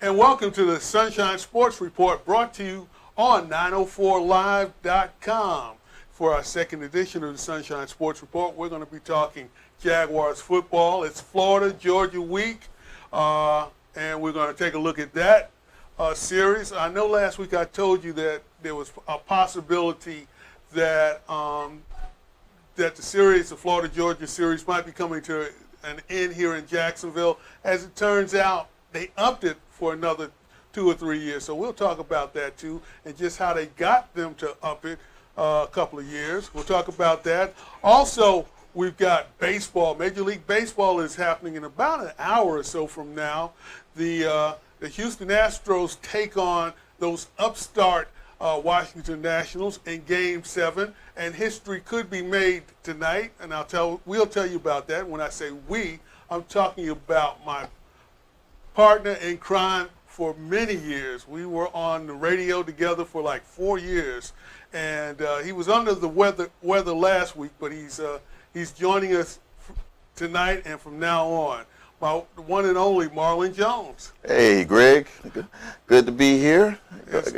And welcome to the Sunshine Sports Report brought to you on 904live.com. For our second edition of the Sunshine Sports Report, we're going to be talking Jaguars football. It's Florida-Georgia week, and we're going to take a look at that series. I know last week I told you that there was a possibility that that the series, the Florida-Georgia series, might be coming to an end here in Jacksonville. As it turns out, they upped it for another 2 or 3 years. So we'll talk about that too, and just how they got them to up it a couple of years. We'll talk about that. Also, we've got baseball. Major League Baseball is happening in about an hour or so from now. The Houston Astros take on those upstart Washington Nationals in Game 7, and history could be made tonight. And we'll tell you about that. When I say we, I'm talking about my partner in crime for many years. We were on the radio together for like 4 years, and he was under the weather last week, but he's joining us tonight and from now on. My one and only Marlon Jones. Hey, Greg. Good to be here. Yes,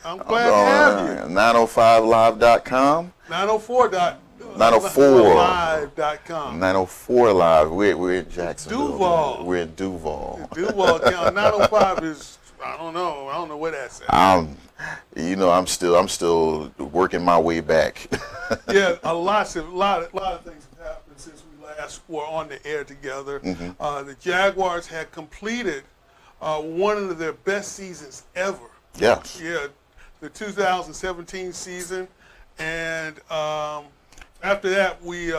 I'm glad to have you. 905live.com. 904live.com. 904 Live. We're in Jacksonville. Duval. We're in Duval. Duval County. 905 is, I don't know where that's at. I'm still working my way back. Yeah, a lot of things have happened since we last were on the air together. Mm-hmm. The Jaguars had completed one of their best seasons ever. Yes. Yeah, the 2017 season, and after that we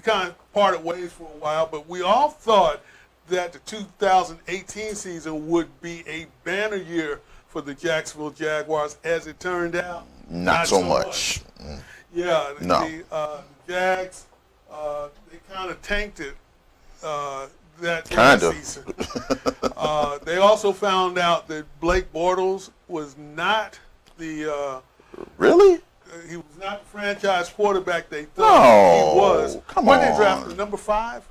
kind of parted ways for a while. But we all thought that the 2018 season would be a banner year for the Jacksonville Jaguars. As it turned out, not so much. Yeah, no. The Jags they kind of tanked it that season. They also found out that Blake Bortles was not the really. He was not the franchise quarterback they thought he was. Come when on. They drafted number 5?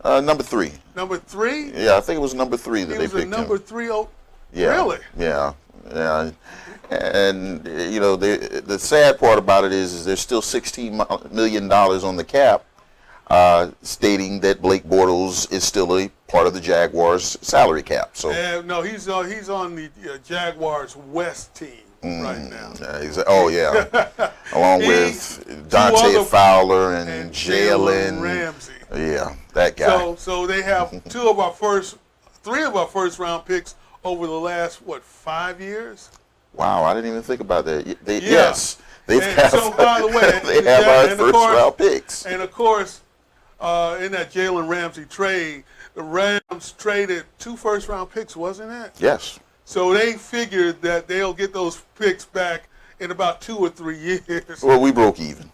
Number 3. Number 3? Yeah, I think it was number 3 that they picked him. He was a number 3. Yeah. Really? Yeah. And you know, the sad part about it is there's still $16 million on the cap, stating that Blake Bortles is still a part of the Jaguars' salary cap. So no, he's on the Jaguars West team right now. Oh yeah, along with Dante Fowler and Jalen Ramsey. Yeah, that guy. So they have 3 of our first round picks over the last 5 years. Wow, I didn't even think about that. Yes, they've so by the way, they have our first round picks. And of course, in that Jalen Ramsey trade, the Rams traded 2 first-round picks, wasn't it? Yes. So they figured that they'll get those picks back in about 2 or 3 years. Well, we broke even.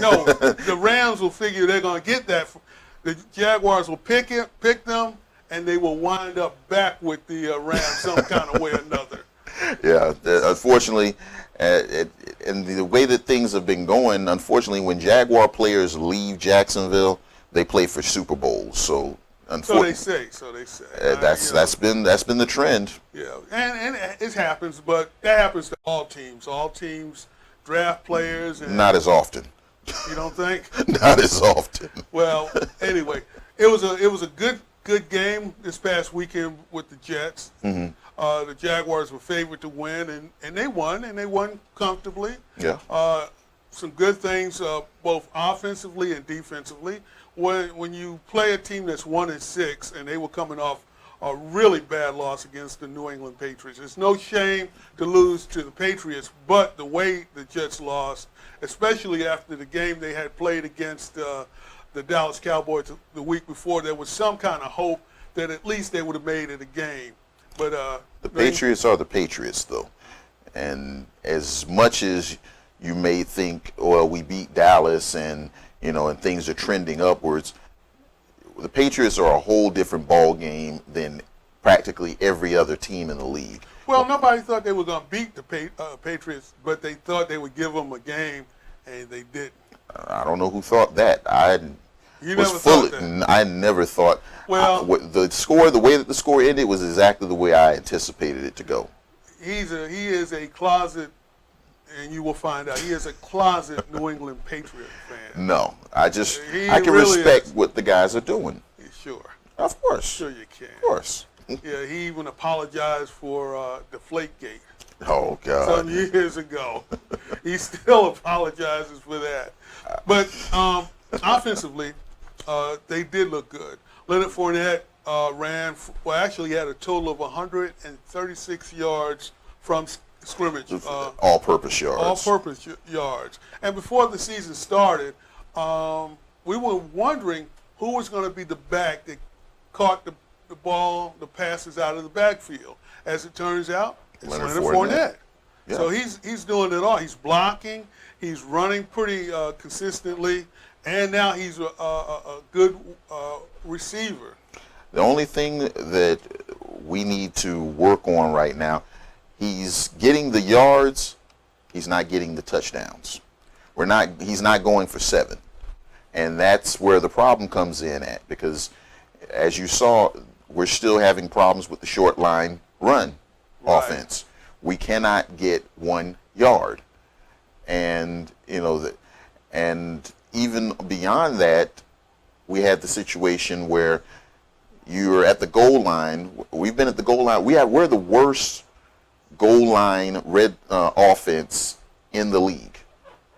No, the Rams will figure they're going to get that. The Jaguars will pick them, and they will wind up back with the Rams some kind of way or another. Yeah, unfortunately, and the way that things have been going, unfortunately, when Jaguar players leave Jacksonville, they play for Super Bowls. So they say. That's been the trend. Yeah, and it happens, but that happens to all teams. All teams draft players. And not as often. You don't think? Not as often. Well, anyway, it was a good game this past weekend with the Jets. Mm-hmm. The Jaguars were favored to win, and they won comfortably. Yeah. Some good things, both offensively and defensively. When you play a team that's 1-6, and they were coming off a really bad loss against the New England Patriots, it's no shame to lose to the Patriots, but the way the Jets lost, especially after the game they had played against the Dallas Cowboys the week before, there was some kind of hope that at least they would have made it a game. But the Patriots are the Patriots, though. And as much as you may think, well, we beat Dallas and things are trending upwards, the Patriots are a whole different ball game than practically every other team in the league. Well, nobody thought they were going to beat the Patriots, but they thought they would give them a game, and they didn't. I don't know who thought that. You was never fully. thought that. I never thought. Well, The way that the score ended was exactly the way I anticipated it to go. he is a closet, and you will find out he is a closet New England Patriot fan. No, I can really respect is. what the guys are doing. Sure. Of course. Sure you can. Of course. Yeah, he even apologized for Deflategate Oh God. some years ago. He still apologizes for that. But offensively, they did look good. Leonard Fournette actually had a total of 136 yards from scrimmage. All-purpose yards. All-purpose yards. And before the season started, we were wondering who was going to be the back that caught the ball, the passes out of the backfield. As it turns out, it's Leonard Fournette. Yeah. So he's doing it all. He's blocking. He's running pretty consistently. And now he's a good receiver. The only thing that we need to work on right now, he's getting the yards, he's not getting the touchdowns. He's not going for 7. And that's where the problem comes in at, because as you saw, we're still having problems with the short line run offense. We cannot get 1 yard. And and even beyond that, we had the situation where you're at the goal line. We've been at the goal line. We're the worst goal line offense in the league.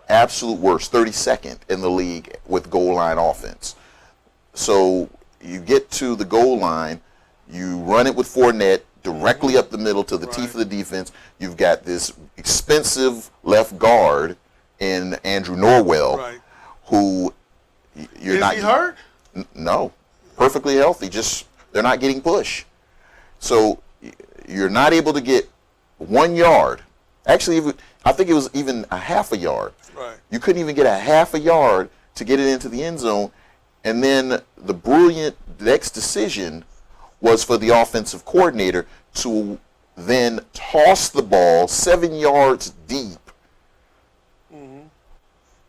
Absolute worst, 32nd in the league with goal line offense. So you get to the goal line, you run it with Fournette directly up the middle to the teeth of the defense. You've got this expensive left guard in Andrew Norwell, who you're not. Is he hurt? No, perfectly healthy. Just they're not getting push. So you're not able to get 1 yard. Actually, I think it was even a half a yard. Right. You couldn't even get a half a yard to get it into the end zone. And then the brilliant next decision was for the offensive coordinator to then toss the ball 7 yards deep.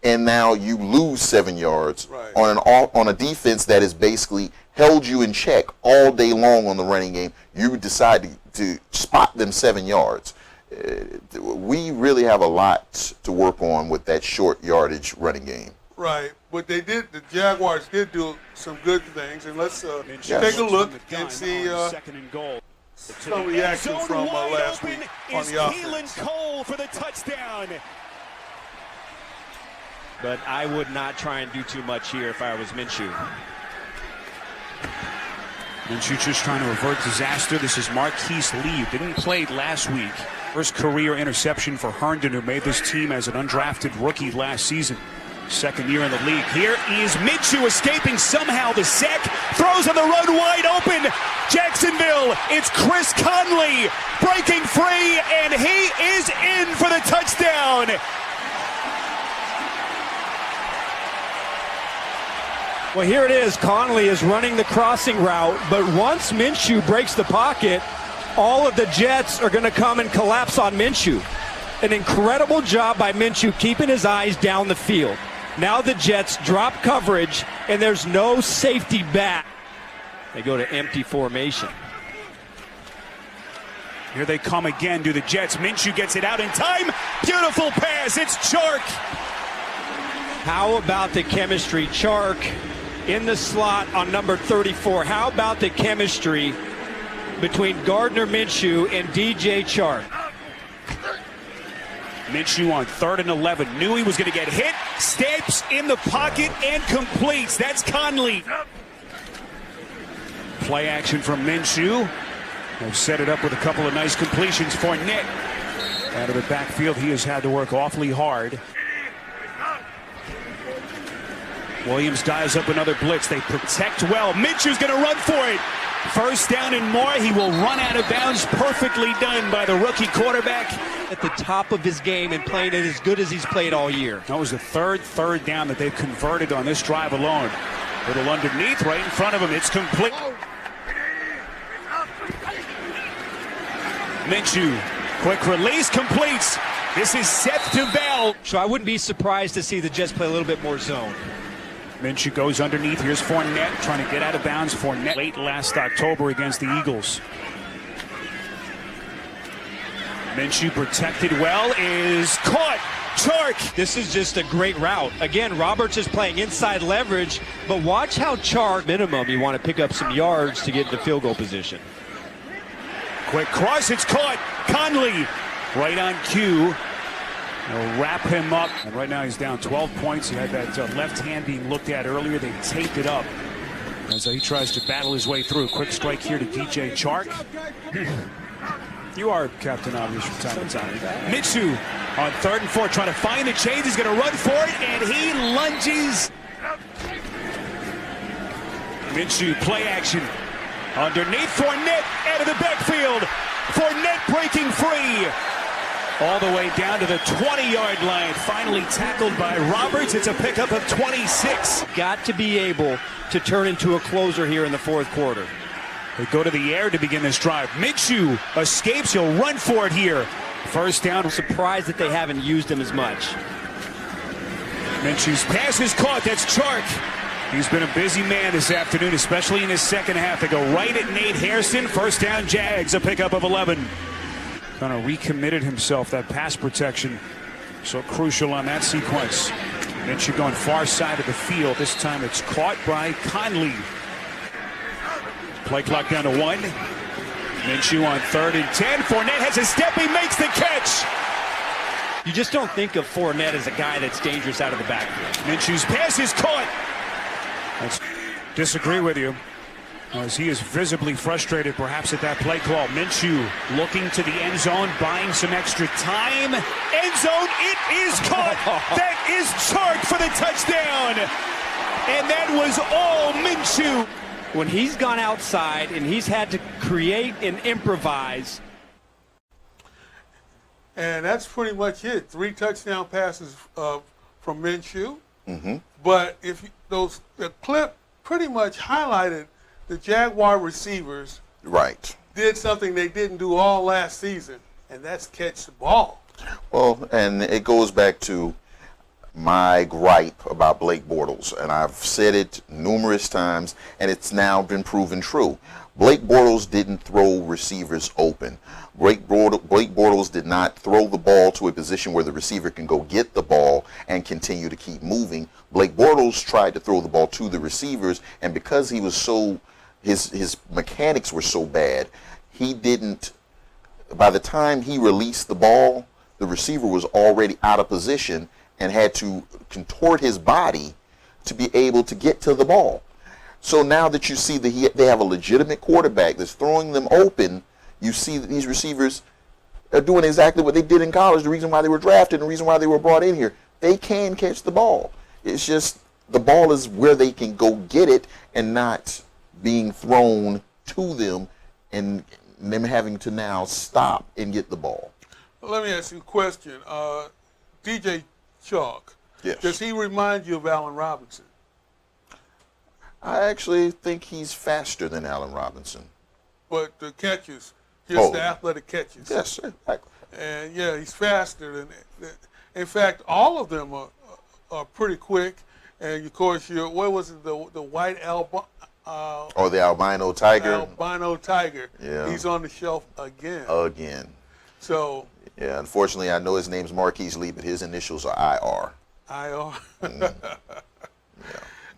And now you lose 7 yards on a defense that has basically held you in check all day long on the running game. You decide to spot them 7 yards. We really have a lot to work on with that short yardage running game. Right, but the Jaguars did do some good things, and let's take a look and see some reaction from last week on the offense. Cole for the touchdown. But I would not try and do too much here if I was Minshew. Minshew just trying to avert disaster. This is Marquise Lee, who didn't play last week. First career interception for Herndon, who made this team as an undrafted rookie last season. Second year in the league. Here is Minshew escaping somehow the sack. Throws on the run wide open. Jacksonville, it's Chris Conley breaking free, and he is in for the touchdown. Well, here it is. Conley is running the crossing route, but once Minshew breaks the pocket, all of the Jets are going to come and collapse on Minshew. An incredible job by Minshew keeping his eyes down the field. Now the Jets drop coverage, and there's no safety back. They go to empty formation. Here they come again to the Jets. Minshew gets it out in time. Beautiful pass. It's Chark. How about the chemistry? Chark in the slot on number 34. How about the chemistry between Gardner Minshew and DJ Chark? Minshew on 3rd and 11. Knew he was going to get hit. Steps in the pocket and completes. That's Conley. Play action from Minshew. They've set it up with a couple of nice completions for Fournette. Out of the backfield, he has had to work awfully hard. Williams dials up another blitz. They protect well. Minshew's going to run for it. First down and more. He will run out of bounds. Perfectly done by the rookie quarterback. At the top of his game and playing it as good as he's played all year. That was the third down that they've converted on this drive alone. Little underneath, right in front of him. It's complete. Minshew, quick release, completes. This is Seth DeVal. So I wouldn't be surprised to see the Jets play a little bit more zone. Minshew goes underneath. Here's Fournette trying to get out of bounds. Fournette late last October against the Eagles. Minshew protected well, is caught. Chark. This is just a great route. Again, Roberts is playing inside leverage, but watch how Chark, minimum, you want to pick up some yards to get into field goal position. Quick cross, it's caught. Conley right on cue. They'll wrap him up. And right now he's down 12 points. He had that left hand being looked at earlier. They taped it up as he tries to battle his way through. Quick strike here to DJ Chark. You are Captain Obvious from time to time. Minshew on 3rd and 4 trying to find the change. He's going to run for it, and he lunges. Minshew play action. Underneath Fournette out of the backfield. Fournette breaking free. All the way down to the 20-yard line. Finally tackled by Roberts. It's a pickup of 26. Got to be able to turn into a closer here in the fourth quarter. They go to the air to begin this drive. Minshew escapes. He'll run for it here. First down. I'm surprised that they haven't used him as much. Minshew's pass is caught. That's Chark. He's been a busy man this afternoon, especially in his second half. They go right at Nate Hairston. First down, Jags, a pickup of 11. Kind of recommitted himself, that pass protection. So crucial on that sequence. Minshew going far side of the field. This time it's caught by Conley. Play clock down to 1. Minshew on 3rd and 10. Fournette has a step. He makes the catch. You just don't think of Fournette as a guy that's dangerous out of the backfield. Minshew's pass is caught. Disagree with you, as he is visibly frustrated perhaps at that play call. Minshew looking to the end zone, buying some extra time. End zone, it is caught. That is Chark for the touchdown. And that was all Minshew. When he's gone outside and he's had to create and improvise. And that's pretty much it. 3 touchdown passes from Minshew. Mm-hmm. But the clip pretty much highlighted the Jaguar receivers Right. did something they didn't do all last season, and that's catch the ball. Well, and it goes back to my gripe about Blake Bortles, and I've said it numerous times, and it's now been proven true. Blake Bortles didn't throw receivers open. Blake Bortles did not throw the ball to a position where the receiver can go get the ball and continue to keep moving. Blake Bortles tried to throw the ball to the receivers, and because he was his mechanics were so bad, he didn't, by the time he released the ball, the receiver was already out of position and had to contort his body to be able to get to the ball. So now that you see that they have a legitimate quarterback that's throwing them open, you see that these receivers are doing exactly what they did in college, the reason why they were drafted, and the reason why they were brought in here. They can catch the ball. It's just the ball is where they can go get it and not being thrown to them and them having to now stop and get the ball. Well, let me ask you a question. DJ Chark, Yes. does he remind you of Allen Robinson? I actually think he's faster than Allen Robinson. But the catches, just the Oh. athletic catches. Yes, exactly. And yeah, he's faster than. In fact, all of them are pretty quick. And of course, what was it? The white Or the albino tiger. albino tiger. Yeah. He's on the shelf again. Again. So Yeah, unfortunately, I know his name's Marquise Lee, but his initials are IR. IR. Yeah.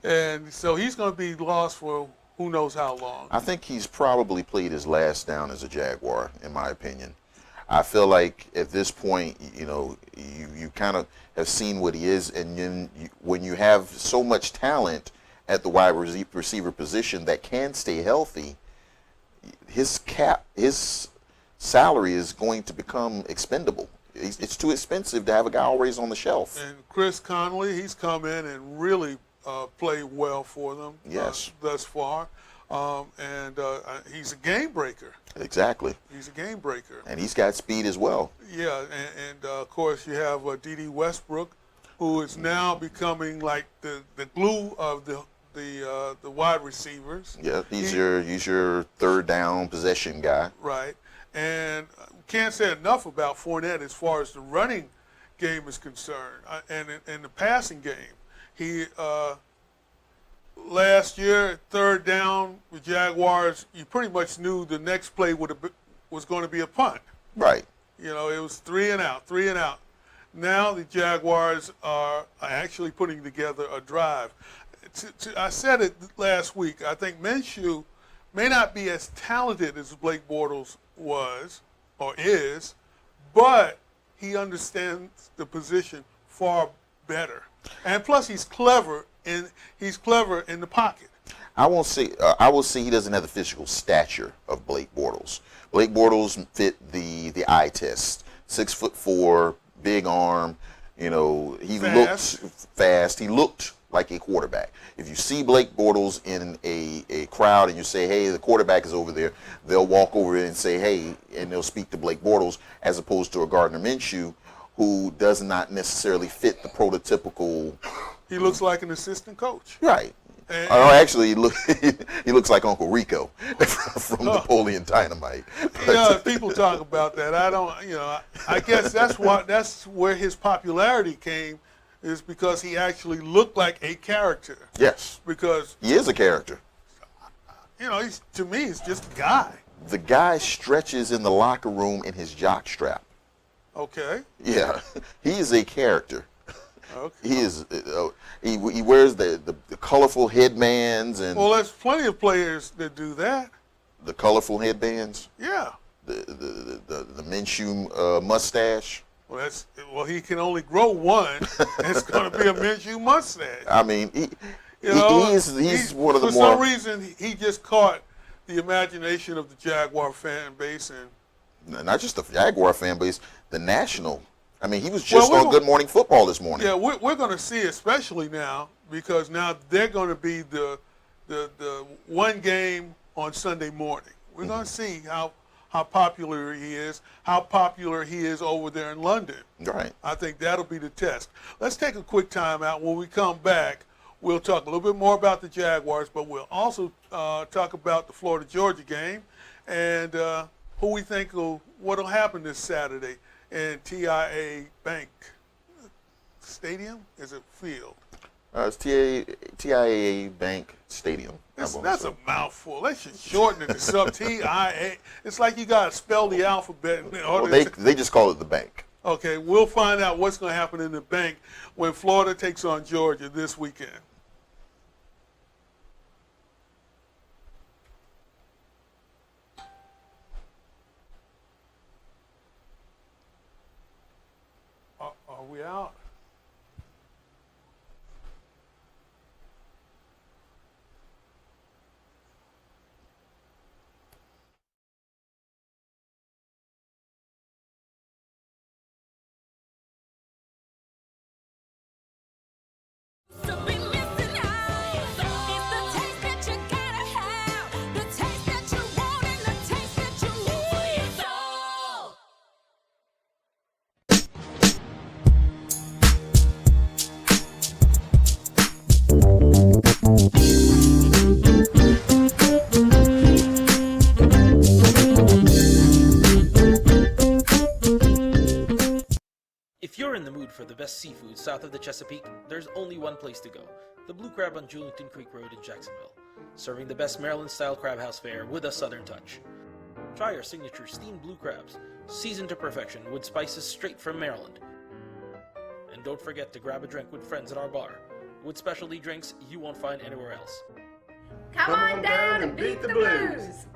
And so he's going to be lost for who knows how long. I think he's probably played his last down as a Jaguar, in my opinion. I feel like at this point, you kind of have seen what he is, and then when you have so much talent at the wide receiver position that can stay healthy, his salary is going to become expendable. It's too expensive to have a guy always on the shelf. And Chris Conley, he's come in and really played well for them Yes. thus far. And he's a game breaker. Exactly. He's a game breaker. And he's got speed as well. Yeah, and of course you have D.D. Westbrook, who is now becoming like the glue of the wide receivers. Yeah, he's your third down possession guy. Right. And can't say enough about Fournette as far as the running game is concerned. And in the passing game, he last year, third down, the Jaguars, you pretty much knew the next play was going to be a punt. Right. You know, it was 3 and out, 3 and out. Now the Jaguars are actually putting together a drive. I said it last week. I think Minshew may not be as talented as Blake Bortles was or is, but he understands the position far better. And plus, he's clever in the pocket. I will say he doesn't have the physical stature of Blake Bortles. Blake Bortles fit the eye test. 6'4", big arm. You know, he looked fast. He looked like a quarterback. If you see Blake Bortles in a crowd and you say, hey, the quarterback is over there, they'll walk over and say, hey, and they'll speak to Blake Bortles, as opposed to a Gardner Minshew who does not necessarily fit the prototypical. He looks like an assistant coach. Right. Actually, he looks like Uncle Rico from Napoleon Dynamite. Yeah, people talk about that. I don't, I guess that's where his popularity came, is because he actually looked like a character. Yes. Because he is a character. To me, he's just a guy. The guy stretches in the locker room in his jockstrap. Okay. Yeah, he is a character. Okay. He is. He wears the colorful headbands and. Well, there's plenty of players that do that. The colorful headbands. Yeah. The Minshew mustache. Well, he can only grow one. It's going to be a Minshew mustache. I mean, he's one of the more. For some reason, he just caught the imagination of the Jaguar fan base, and not just the Jaguar fan base, the national. I mean, he was just on Good Morning Football this morning. Yeah, we're going to see, especially now, because now they're going to be the one game on Sunday morning. We're going to see how popular he is, how popular he is over there in London. Right. I think that'll be the test. Let's take a quick time out. When we come back, we'll talk a little bit more about the Jaguars, but we'll also talk about the Florida-Georgia game and who we think what'll happen this Saturday in TIAA Bank Stadium. Is it field? It's TIAA Bank Stadium. That's a mouthful. They should shorten it to sub TIA. It's like you got to spell the alphabet. Well, they just call it the bank. Okay, we'll find out what's going to happen in the bank when Florida takes on Georgia this weekend. Are we out? If you're in the mood for the best seafood south of the Chesapeake, there's only one place to go, the Blue Crab on Julington Creek Road in Jacksonville, serving the best Maryland-style crab house fare with a southern touch. Try our signature steamed blue crabs, seasoned to perfection with spices straight from Maryland. And don't forget to grab a drink with friends at our bar, with specialty drinks you won't find anywhere else. Come on down and beat the blues!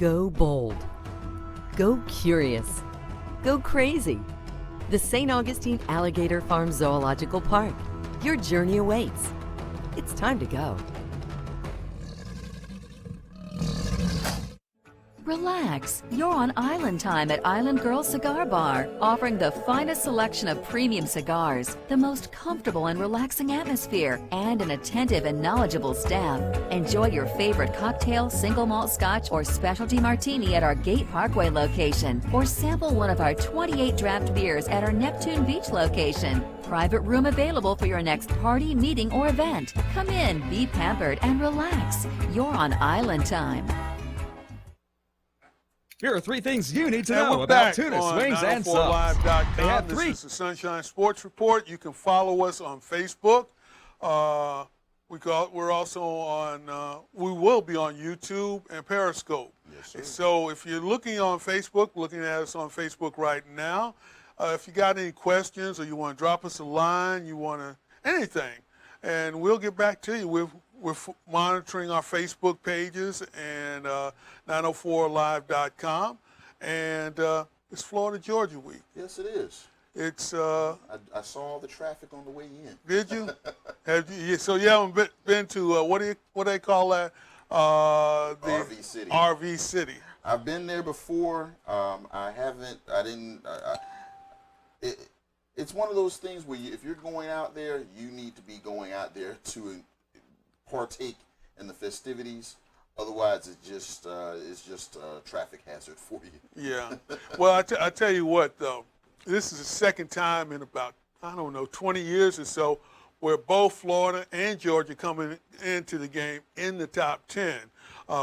Go bold. Go curious. Go crazy. The St. Augustine Alligator Farm Zoological Park. Your journey awaits. It's time to go. Relax. You're on island time at Island Girl Cigar Bar, offering the finest selection of premium cigars, the most comfortable and relaxing atmosphere, and an attentive and knowledgeable staff. Enjoy your favorite cocktail, single malt scotch, or specialty martini at our Gate Parkway location, or sample one of our 28 draft beers at our Neptune Beach location. Private room available for your next party, meeting, or event. Come in, be pampered, and relax. You're on island time. Here are 3 things you need to And know we're about back tuna on swings and subs. They 904live.com. have This 3. is the Sunshine Sports Report. You can follow us on Facebook. We're also on, we will be on YouTube and Periscope. Yes, sir. So if you're looking on Facebook, looking at us on Facebook right now, if you got any questions or you want to drop us a line, you want to, anything, and we'll get back to you. We're monitoring our Facebook pages and 904live.com, and it's Florida Georgia Week. Yes, it is. It's I saw all the traffic on the way in. did you? So you haven't been to what do they call that? The RV City. RV City. I've been there before. I haven't. I didn't. It's one of those things where if you're going out there, you need to be going out there to partake in the festivities. Otherwise, it's just a traffic hazard for you. Yeah. Well, I tell you what, though, this is the second time in about, 20 years or so, where both Florida and Georgia coming into the game in the top 10.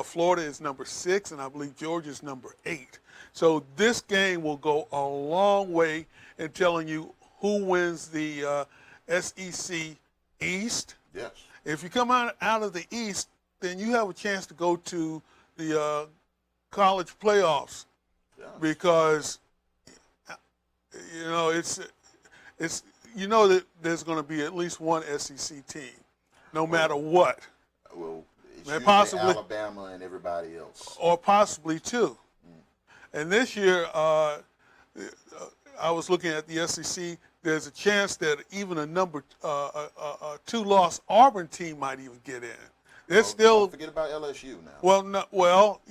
Florida is number 6, and I believe Georgia is number 8. So this game will go a long way in telling you who wins the SEC East. Yes. If you come out of the East, then you have a chance to go to the college playoffs, because it's that there's going to be at least one SEC team, no matter what. Well, it's And usually possibly Alabama and everybody else, or possibly 2. And this year, I was looking at the SEC. There's a chance that even a 2-loss Auburn team might even get in. They're still. Don't forget about LSU now.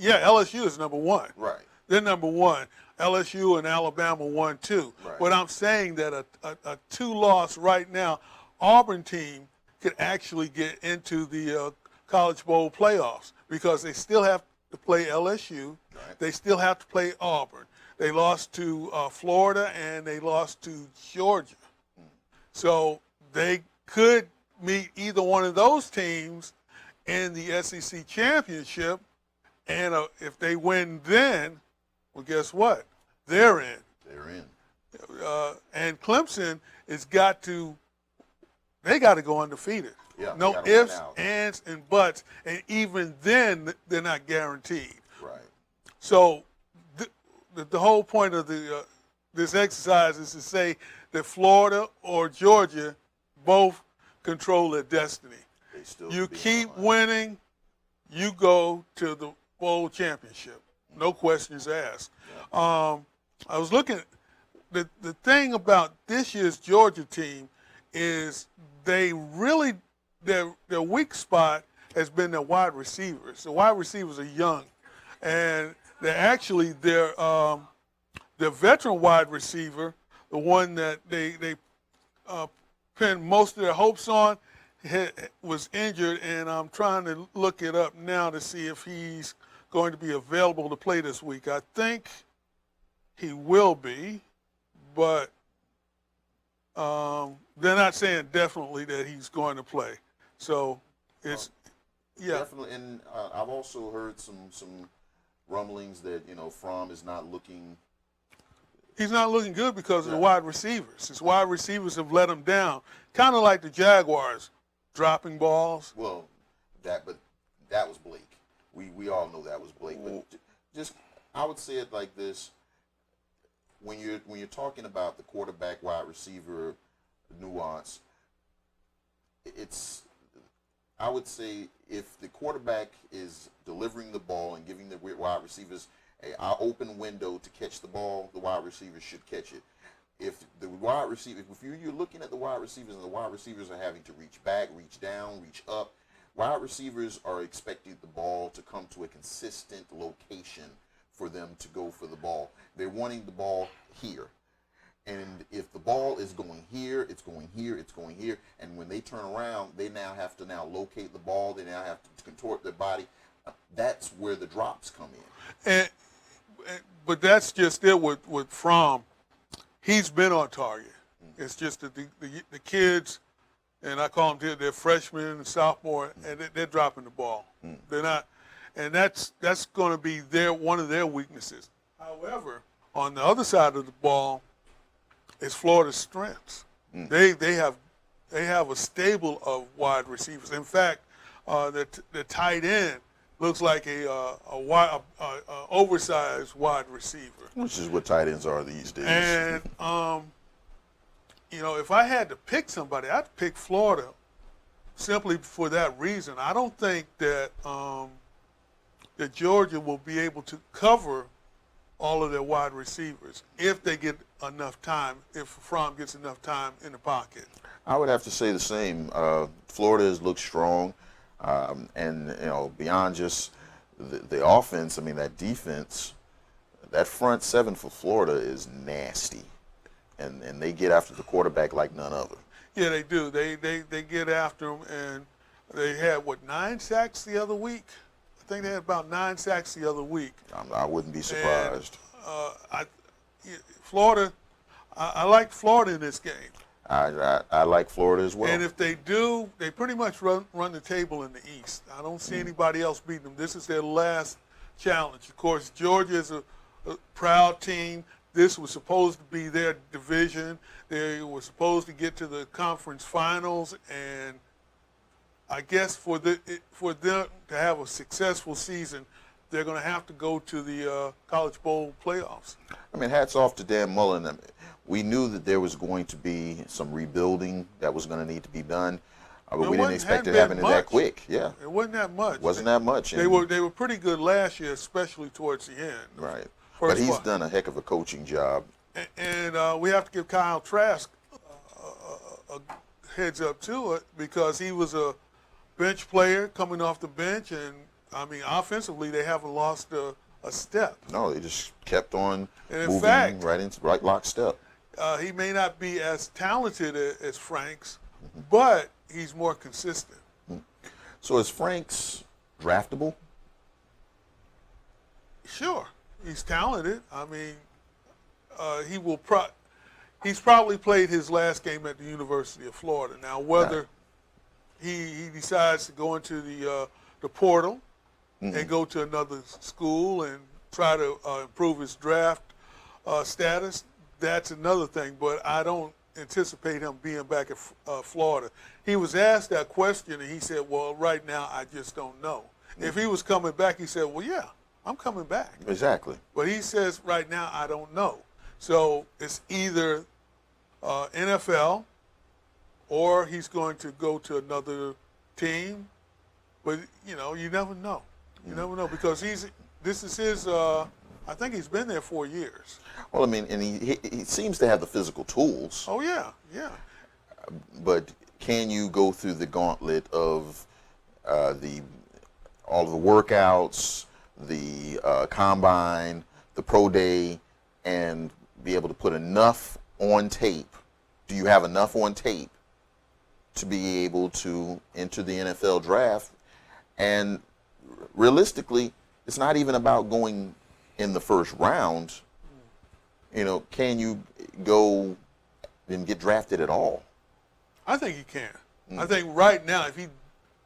LSU is number 1. Right. They're number 1. LSU and Alabama 1, 2. Right. But I'm saying that a 2-loss right now Auburn team could actually get into the College Bowl playoffs, because they still have to play LSU. Right. They still have to play Auburn. They lost to Florida and they lost to Georgia. So they could meet either one of those teams in the SEC championship, and if they win then, well, guess what? They're in. They're in. And Clemson they got to go undefeated. Yeah, no they gotta ifs, win out. ands, and buts, and even then they're not guaranteed. Right. So the whole point of this exercise is to say that Florida or Georgia both control their destiny. They still You be keep on. winning, you go to the bowl championship. No questions asked. I was looking at the thing about this year's Georgia team is their weak spot has been their wide receivers. The wide receivers are young, and they're actually their veteran wide receiver, the one that they pinned most of their hopes on, was injured, and I'm trying to look it up now to see if he's going to be available to play this week. I think he will be, but they're not saying definitely that he's going to play. So it's Definitely, and I've also heard some rumblings that Fromm is not looking. He's not looking good because of the wide receivers. His wide receivers have let him down, kind of like the Jaguars, dropping balls. Well, that was Blake. We all know that was Blake. But just I would say it like this: when you're talking about the quarterback wide receiver nuance, I would say if the quarterback is delivering the ball and giving the wide receivers an open window to catch the ball, the wide receivers should catch it. If the wide receiver, if you're looking at the wide receivers and the wide receivers are having to reach back, reach down, reach up, wide receivers are expecting the ball to come to a consistent location for them to go for the ball. They're wanting the ball here. And if the ball is going here, it's going here, it's going here, and when they turn around, they now have to locate the ball. They now have to contort their body. That's where the drops come in. But that's just it with Fromm. He's been on target. It's just that the kids, and I call them they're freshmen and sophomore, and they're dropping the ball. They're not, and that's going to be one of their weaknesses. However, on the other side of the ball, it's Florida's strengths. They have a stable of wide receivers. In fact, the tight end looks like a oversized wide receiver. Which is what tight ends are these days. And if I had to pick somebody, I'd pick Florida simply for that reason. I don't think that that Georgia will be able to cover all of their wide receivers if they get enough time, if Fromm gets enough time in the pocket. I would have to say the same. Florida has looked strong, and beyond just the offense, I mean that defense, that front seven for Florida is nasty, and they get after the quarterback like none other. Yeah, they do. They get after him, and they had 9 sacks the other week. I think they had about 9 sacks the other week. I wouldn't be surprised. And, Florida, I like Florida in this game. I like Florida as well. And if they do, they pretty much run the table in the East. I don't see anybody else beating them. This is their last challenge. Of course, Georgia is a proud team. This was supposed to be their division. They were supposed to get to the conference finals, and I guess for them to have a successful season, they're going to have to go to the College Bowl playoffs. I mean, hats off to Dan Mullen. We knew that there was going to be some rebuilding that was going to need to be done, but we didn't expect it happening that quick. Yeah, it wasn't that much. Wasn't that much. They were pretty good last year, especially towards the end. Right, but he's done a heck of a coaching job. And we have to give Kyle Trask a heads up to it, because he was a bench player coming off the bench, and I mean, offensively, they haven't lost a step. No, they just kept on moving fact, right lockstep. He may not be as talented as Franks, but he's more consistent. So is Franks draftable? Sure, he's talented. I mean, he's probably played his last game at the University of Florida. Now, whether he decides to go into the portal and go to another school and try to improve his draft status, that's another thing. But I don't anticipate him being back at Florida. He was asked that question, and he said, well, right now I just don't know. If he was coming back, he said, well, yeah, I'm coming back. Exactly. But he says right now I don't know. So it's either NFL or he's going to go to another team. But, you never know. You never know, because this is his, I think he's been there 4 years. Well, I mean, and he seems to have the physical tools. Oh, yeah. But can you go through the gauntlet of all of the workouts, the combine, the pro day, and be able to put enough on tape? Do you have enough on tape to be able to enter the NFL draft? And realistically, it's not even about going in the first round. Can you go and get drafted at all? I think he can. I think right now,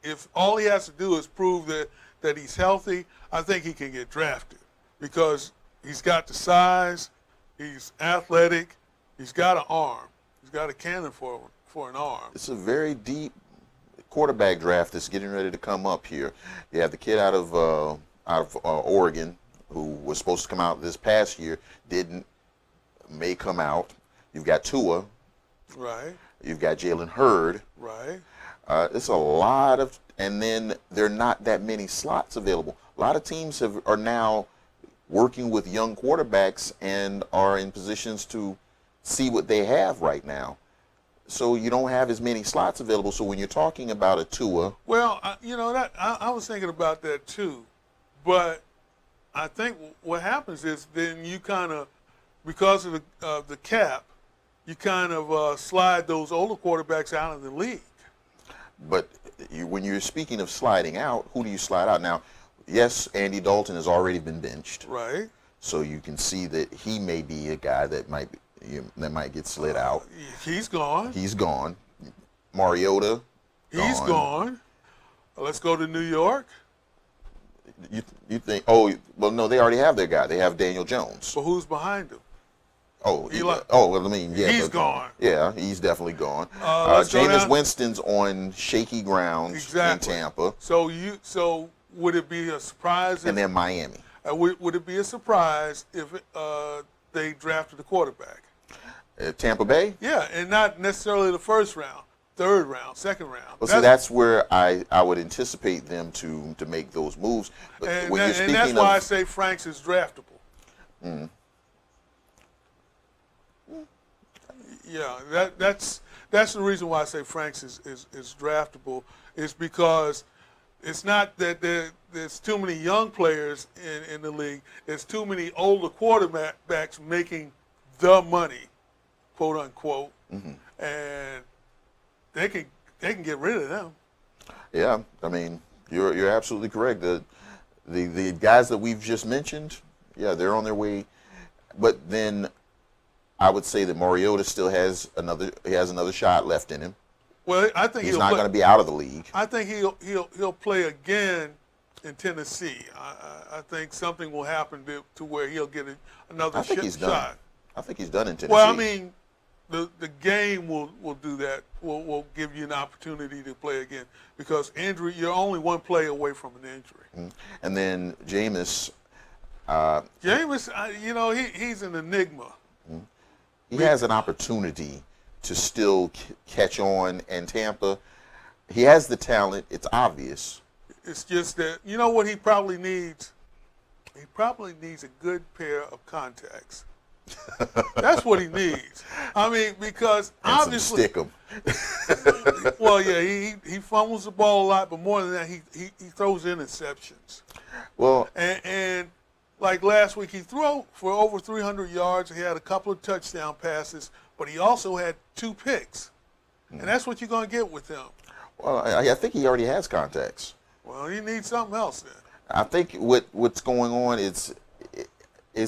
if all he has to do is prove that he's healthy, I think he can get drafted, because he's got the size, he's athletic, he's got an arm, he's got a cannon for an arm. It's a very deep quarterback draft that's getting ready to come up here. You have the kid out of Oregon, who was supposed to come out this past year, may come out. You've got Tua. Right. You've got Jalen Hurd. Right. It's a lot of, and then there are not that many slots available. A lot of teams are now working with young quarterbacks and are in positions to see what they have right now. So you don't have as many slots available. So when you're talking about a Tua, well, I was thinking about that too, but I think what happens is then you kind of, because of the cap, you kind of slide those older quarterbacks out of the league. but when you're speaking of sliding out, who do you slide out? Now, yes, Andy Dalton has already been benched, Right. so you can see that he may be a guy that might get slid out. He's gone. He's gone. Mariota, He's gone. Let's go to New York. You think? Oh, well, no, they already have their guy. They have Daniel Jones. But who's behind him? Oh, Eli. well, I mean, yeah, He's gone. Yeah, he's definitely gone. Let's go Jameis down- Winston's on shaky ground Exactly. in Tampa, So would it be a surprise? and then Miami. Would it be a surprise if they drafted a quarterback? Tampa Bay. Yeah, and not necessarily the first round, third round, second round. Well, see, that's where I would anticipate them to make those moves. But and, when that, you're speaking and that's why I of, say Franks is draftable. Yeah, that's the reason why I say Franks is draftable, is because it's not that there's too many young players in the league. There's too many older quarterbacks making the money, quote unquote, and they can get rid of them. yeah, I mean, you're absolutely correct. The guys that we've just mentioned, yeah, they're on their way. But then I would say that Mariota still has another shot left in him. Well, I think He's not going to be out of the league. I think he'll play again in Tennessee. I think something will happen to where he'll get another I think he's done. shot. I think he's done in Tennessee. Well, I mean, the game will do that. Will give you an opportunity to play again, because injury, you're only one play away from an injury. And then Jameis, Jameis, he's an enigma. he has an opportunity to still catch on, and Tampa, he has the talent. It's obvious. It's just that, you know what he probably needs? He probably needs a good pair of contacts. That's what he needs. I mean, because And obviously, some stick 'em. well, yeah, he fumbles the ball a lot, but more than that, he throws interceptions. Well, And like last week, he threw for over 300 yards. He had a couple of touchdown passes, but he also had 2 picks. And that's what you're going to get with him. well, I think he already has contacts. Well, he needs something else then. I think what's going on is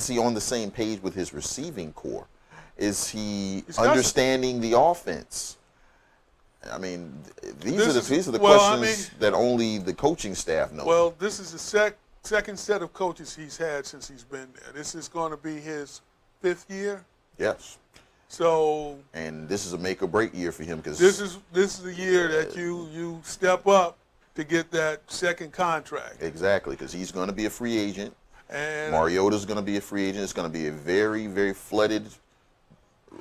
he on the same page with his receiving core? Is he understanding the offense? I mean, these are the questions that only the coaching staff knows. Well, this is the second set of coaches he's had since he's been there. This is going to be his 5th year. Yes. So, And this is a make or break year for him, because this is the year that you step up to get that second contract. Exactly, because he's going to be a free agent. And Mariota's going to be a free agent. It's going to be a very, very flooded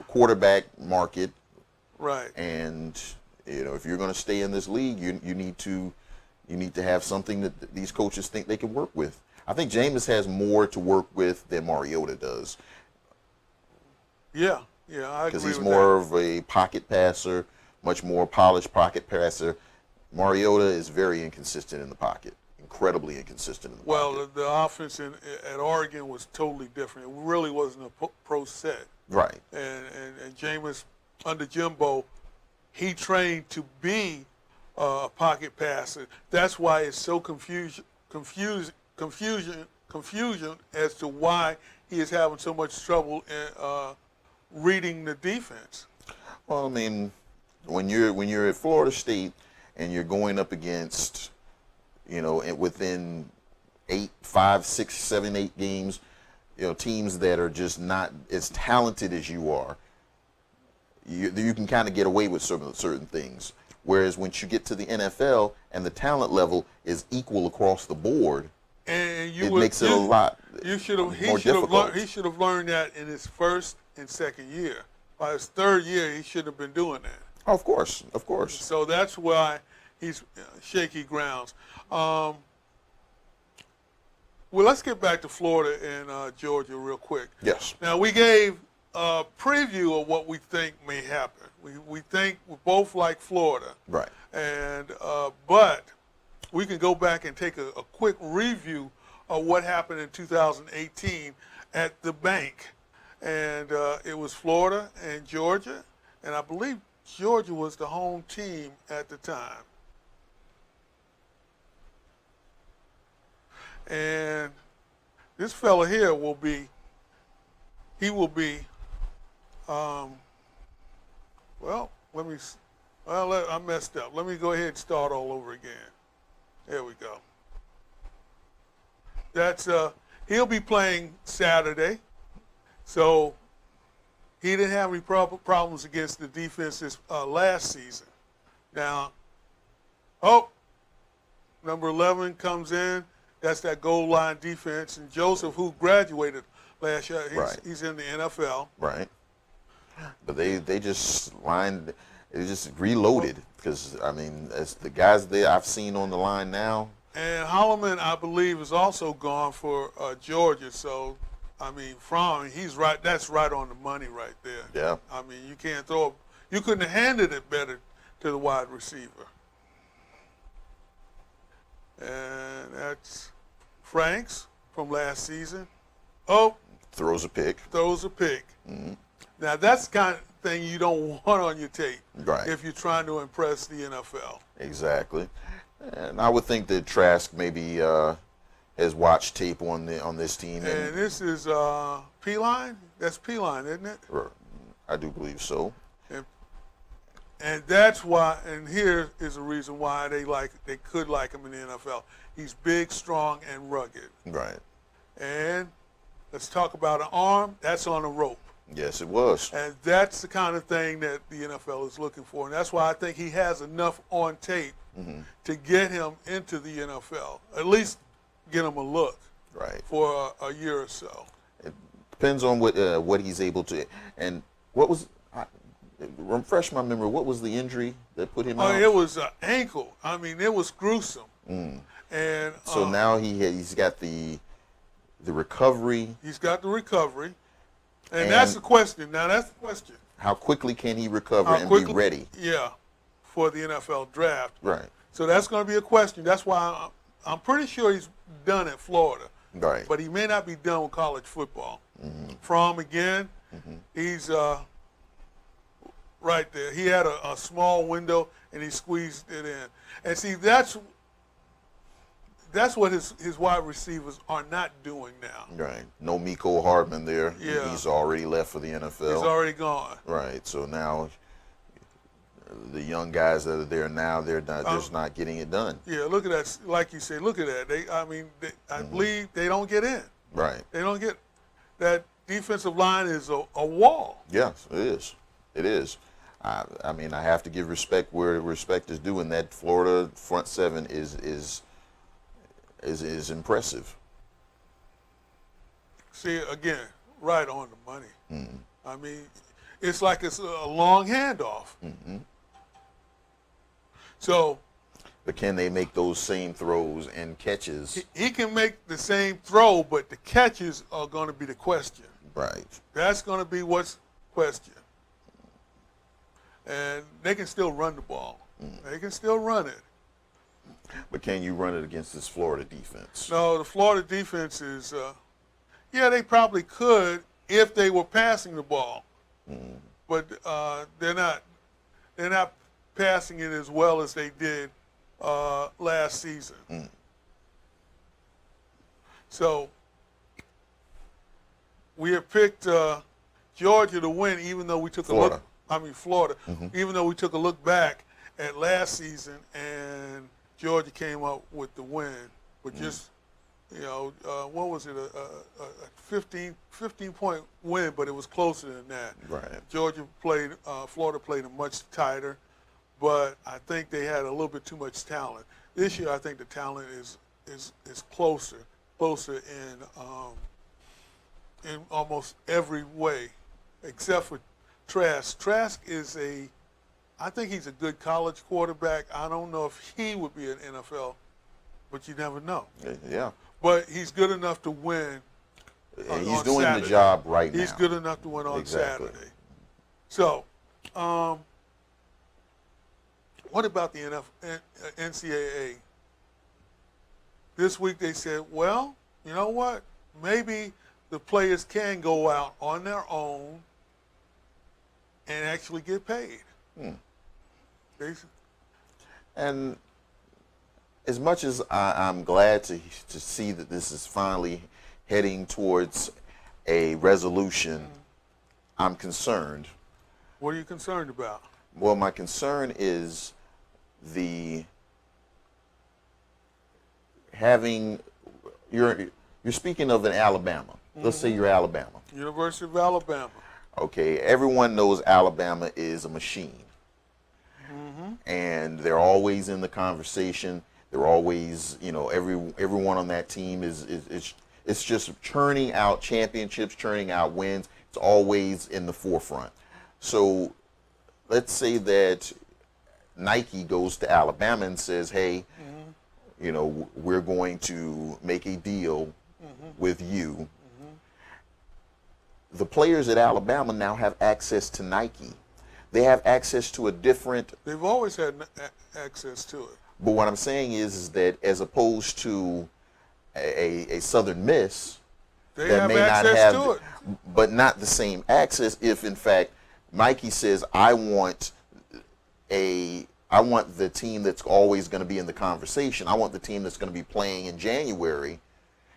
quarterback market. right. And if you're going to stay in this league, you need to have something that these coaches think they can work with. I think Jameis has more to work with than Mariota does, Yeah, I agree because he's with more of a pocket passer, much more polished pocket passer. Mariota is very inconsistent in the pocket, incredibly inconsistent in the Well, pocket. the offense at Oregon was totally different. It really wasn't a pro set. Right. And Jameis, under Jimbo, he trained to be a pocket passer. That's why it's so confusion as to why he is having so much trouble in reading the defense. Well, I mean, when you're at Florida State and you're going up against, within 5, 6, 7, 8 games, teams that are just not as talented as you are, you can kind of get away with certain things. Whereas once you get to the NFL and the talent level is equal across the board, And it makes it a lot He should more have difficult. he should have learned that in his first and second year. By his third year, he shouldn't have been doing that. Of course, of course. So that's why he's shaky grounds. Well, let's get back to Florida and Georgia real quick. Yes. Now, we gave a preview of what we think may happen. We think we both like Florida. Right. And but we can go back and take a quick review of what happened in 2018 at the bank. And it was Florida and Georgia. And I believe Georgia was the home team at the time. And this fella here will be, I messed up. Let me go ahead and start all over again. There we go. That's, he'll be playing Saturday. So he didn't have any problems against the defense this last season. Now, number 11 comes in. That's that goal line defense. And Joseph, who graduated last year, he's in the NFL. Right. But they just reloaded because, I mean, as the guys there I've seen on the line now. And Holloman, I believe, is also gone for Georgia. So, I mean, he's right. That's right on the money right there. Yeah. I mean, you can't throw. You couldn't have handed it better to the wide receiver. And that's Franks from last season. Throws a pick. Mm-hmm. Now, that's the kind of thing you don't want on your tape if you're trying to impress the NFL. Exactly. And I would think that Trask maybe has watched tape on this team. And this is P-Line? That's P-Line, isn't it? I do believe so. And that's why, and here is a reason why they could like him in the NFL. He's big, strong, and rugged. Right. And let's talk about an arm. That's on a rope. Yes, it was. And that's the kind of thing that the NFL is looking for. And that's why I think he has enough on tape to get him into the NFL. At least get him a look for a year or so. It depends on what he's able to. And what was, refresh my memory, what was the injury that put him out? It was an ankle. I mean, it was gruesome. And so now he's got the recovery. He's got the recovery. And that's the question. Now, that's the question. How quickly can he recover and be ready? Yeah, for the NFL draft. Right. So that's going to be a question. That's why I'm pretty sure he's done at Florida. Right. But he may not be done with college football. From, again, he's right there. He had a small window, and he squeezed it in. And see, that's what his wide receivers are not doing now. Right. No Mecole Hardman there. Yeah. He's already left for the NFL. He's already gone. Right. So now the young guys that are there now, they're just not getting it done. Yeah, look at that. Like you said, look at that. I believe they don't get in. Right. They don't get – that defensive line is a wall. Yes, it is. It is. I mean, I have to give respect where respect is due, and that Florida front seven is impressive. See, again, right on the money. I mean, it's like it's a long handoff. So, but can they make those same throws and catches? He can make the same throw, but the catches are going to be the question. Right. That's going to be what's question. And they can still run the ball. They can still run it. But can you run it against this Florida defense? No, the Florida defense is, they probably could if they were passing the ball. But they're not passing it as well as they did last season. So we have picked Georgia to win, even though we took Florida, even though we took a look back at last season and Georgia came up with the win, but just, what was it, a 15-point win, but it was closer than that. Right. Florida played them much tighter, but I think they had a little bit too much talent. This year, I think the talent is closer in almost every way, except for Trask. Trask is I think he's a good college quarterback. I don't know if he would be an NFL, but you never know. Yeah. But he's good enough to win. And he's on doing Saturday. the job right now. He's good enough to win on Exactly. Saturday. So, what about the NCAA? This week they said, well, you know what? Maybe the players can go out on their own and actually get paid. And as much as I'm glad to see that this is finally heading towards a resolution, I'm concerned. What are you concerned about? Well, my concern is you're speaking of an Alabama. Let's say you're Alabama. University of Alabama. Okay, everyone knows Alabama is a machine. And they're always in the conversation. They're always, everyone on that team it's just churning out championships, churning out wins. It's always in the forefront. So let's say that Nike goes to Alabama and says, hey, we're going to make a deal with you. The players at Alabama now have access to Nike. They have access to a different... They've always had access to it. But what I'm saying is that as opposed to a Southern Miss, they that have may access not have, to it. but not the same access. If in fact Nike says, I want the team that's always going to be in the conversation. I want the team that's going to be playing in January,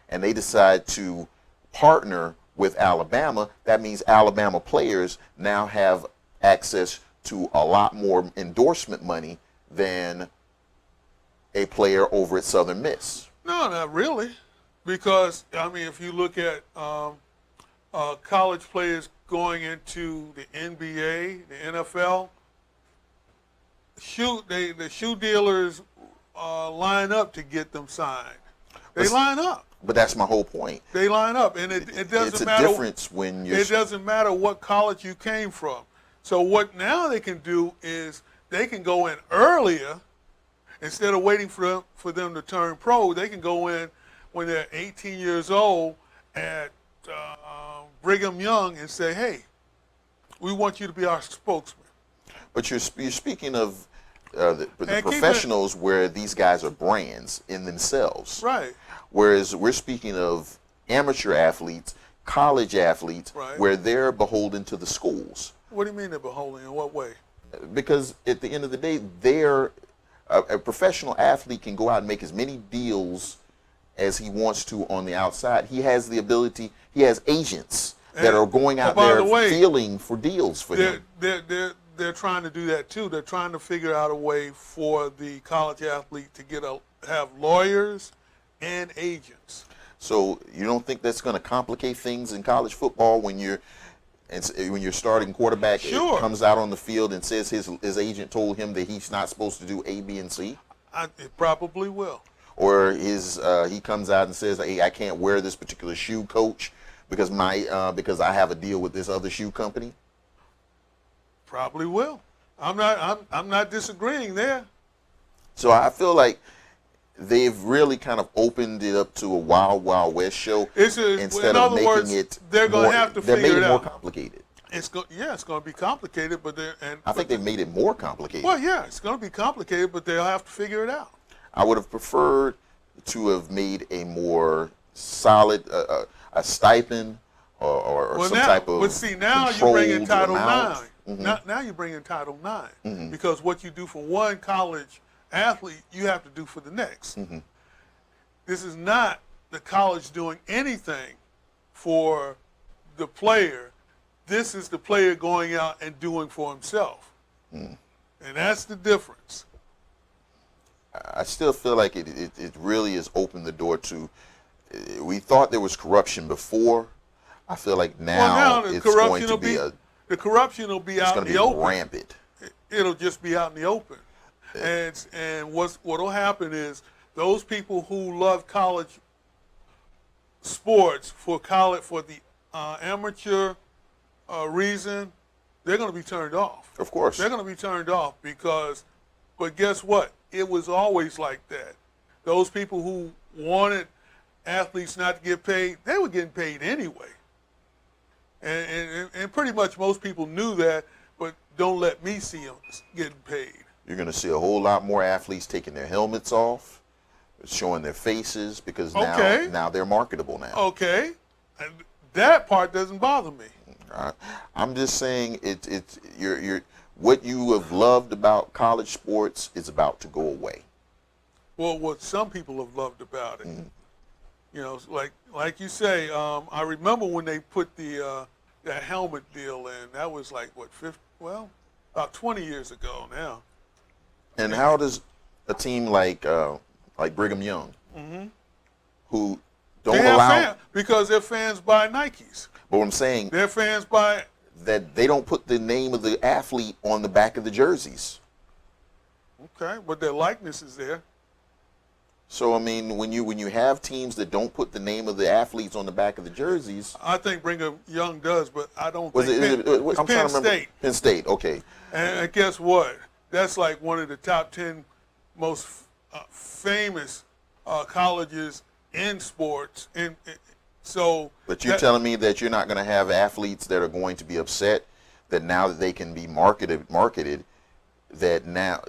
and they decide to partner with Alabama. That means Alabama players now have access to a lot more endorsement money than a player over at Southern Miss. No, not really. Because, if you look at college players going into the NBA, the NFL, the shoe dealers line up to get them signed. They line up. But that's my whole point. They line up, and it doesn't matter. It's a difference when you're... It doesn't matter what college you came from. So what now they can do is they can go in earlier. Instead of waiting for them to turn pro, they can go in when they're 18 years old at Brigham Young and say, hey, we want you to be our spokesman. But you're speaking of the professionals where these guys are brands in themselves. Right. Whereas we're speaking of amateur athletes, college athletes, right, where they're beholden to the schools. What do you mean they're beholden? In what way? Because at the end of the day, a professional athlete can go out and make as many deals as he wants to on the outside. He has the ability, he has agents that are going out there feeling for deals for him. They're trying to do that too. They're trying to figure out a way for the college athlete to have lawyers and agents. So you don't think that's going to complicate things in college football when your starting quarterback comes out on the field and says his agent told him that he's not supposed to do A, B, and C? It probably will. Or he comes out and says, hey, I can't wear this particular shoe, coach, because I have a deal with this other shoe company? Probably will. I'm not disagreeing there. So I feel like they've really kind of opened it up to a Wild Wild West show instead of making it. They're going to have to figure it out. More complicated. It's going to be complicated, but I think they've made it more complicated. Well, yeah, it's going to be complicated, but they'll have to figure it out. I would have preferred to have made a more solid a stipend or some type of. But see, now you're bringing Title IX. Mm-hmm. Now you're bringing Title IX mm-hmm. because what you do for one college athlete, you have to do for the next. Mm-hmm. This is not the college doing anything for the player. This is the player going out and doing for himself. Mm. And that's the difference. I still feel like it really has opened the door to, we thought there was corruption before. I feel like now it's going to be the corruption will be out in the open. Rampant. It'll just be out in the open. Yeah. And what'll happen is those people who love college sports for the amateur reason, they're going to be turned off. Of course. They're going to be turned off but guess what? It was always like that. Those people who wanted athletes not to get paid, they were getting paid anyway. And pretty much most people knew that, but don't let me see them getting paid. You're going to see a whole lot more athletes taking their helmets off, showing their faces, because now they're marketable now. Okay. And that part doesn't bother me. I'm just saying you're what you have loved about college sports is about to go away. Well, what some people have loved about it, you know, like you say, I remember when they put that helmet deal in. That was like what, about 20 years ago now. And how does a team like Brigham Young, who don't allow because their fans buy Nikes. But what I'm saying, their fans buy that they don't put the name of the athlete on the back of the jerseys. Okay, but their likeness is there. So I mean, when you have teams that don't put the name of the athletes on the back of the jerseys, I think Brigham Young does, but I don't think I'm Penn trying to remember. State. Penn State, okay. And guess what? That's like one of the top 10 most famous colleges in sports. But you're telling me that you're not going to have athletes that are going to be upset that now that they can be marketed, that now,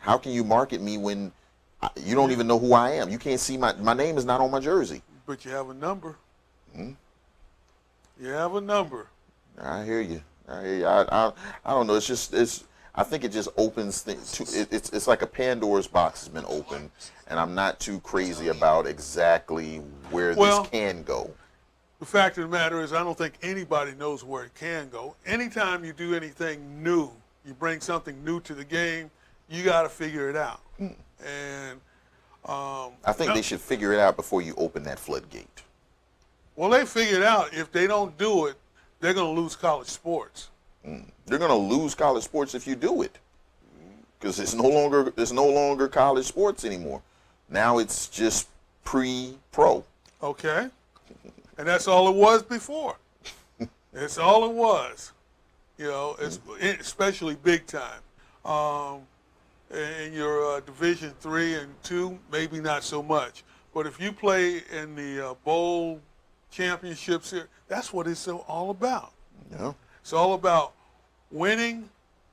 how can you market me when you don't even know who I am? You can't see my name is not on my jersey. But you have a number. You have a number. I hear you. I don't know. I think it just opens things. It's like a Pandora's box has been opened, and I'm not too crazy about exactly where this can go. The fact of the matter is, I don't think anybody knows where it can go. Anytime you do anything new, you bring something new to the game, you got to figure it out. And I think they should figure it out before you open that floodgate. Well, they figured out if they don't do it, they're going to lose college sports. They're going to lose college sports if you do it, because it's no longer college sports anymore. Now it's just pre-pro. Okay, and that's all it was before. That's all it was. You know, especially big time. In your Division III and II, maybe not so much. But if you play in the bowl championships here, that's what it's all about. Yeah. It's all about winning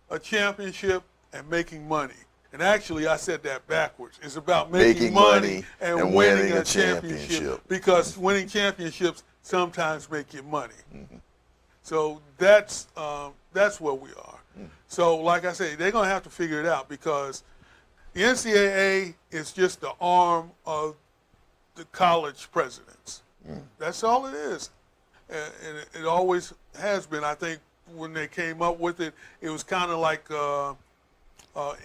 a championship and making money. And actually, I said that backwards. It's about making money and winning a championship. Because winning championships sometimes make you money. So that's where we are. So like I say, they're going to have to figure it out, because the NCAA is just the arm of the college presidents. That's all it is. And it always has been. I think when they came up with it, it was kind of like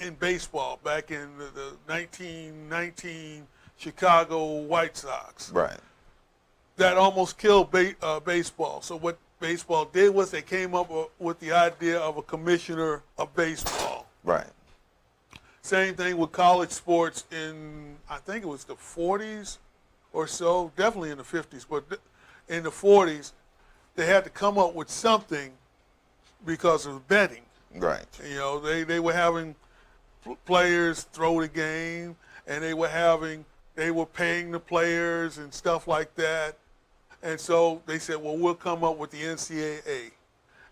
in baseball back in the 1919 Chicago White Sox. Right. That almost killed baseball. So what baseball did was they came up with the idea of a commissioner of baseball. Right. Same thing with college sports in, I think it was the 40s or so, definitely in the 50s, but in the 40s, they had to come up with something because of betting. Right. You know, they were having players throw the game, and they were paying the players and stuff like that. And so they said, well, we'll come up with the NCAA,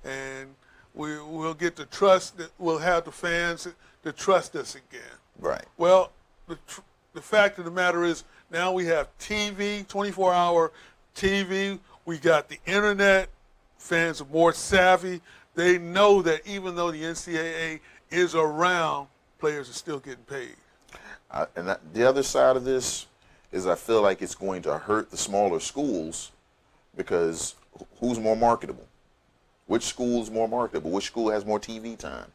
and we'll get the trust, that we'll have the fans to trust us again. Right. Well, the fact of the matter is, now we have TV, 24-hour TV. We got the internet. Fans are more savvy. They know that even though the NCAA is around, players are still getting paid. The other side of this is I feel like it's going to hurt the smaller schools, because who's more marketable? Which school is more marketable? Which school has more TV time?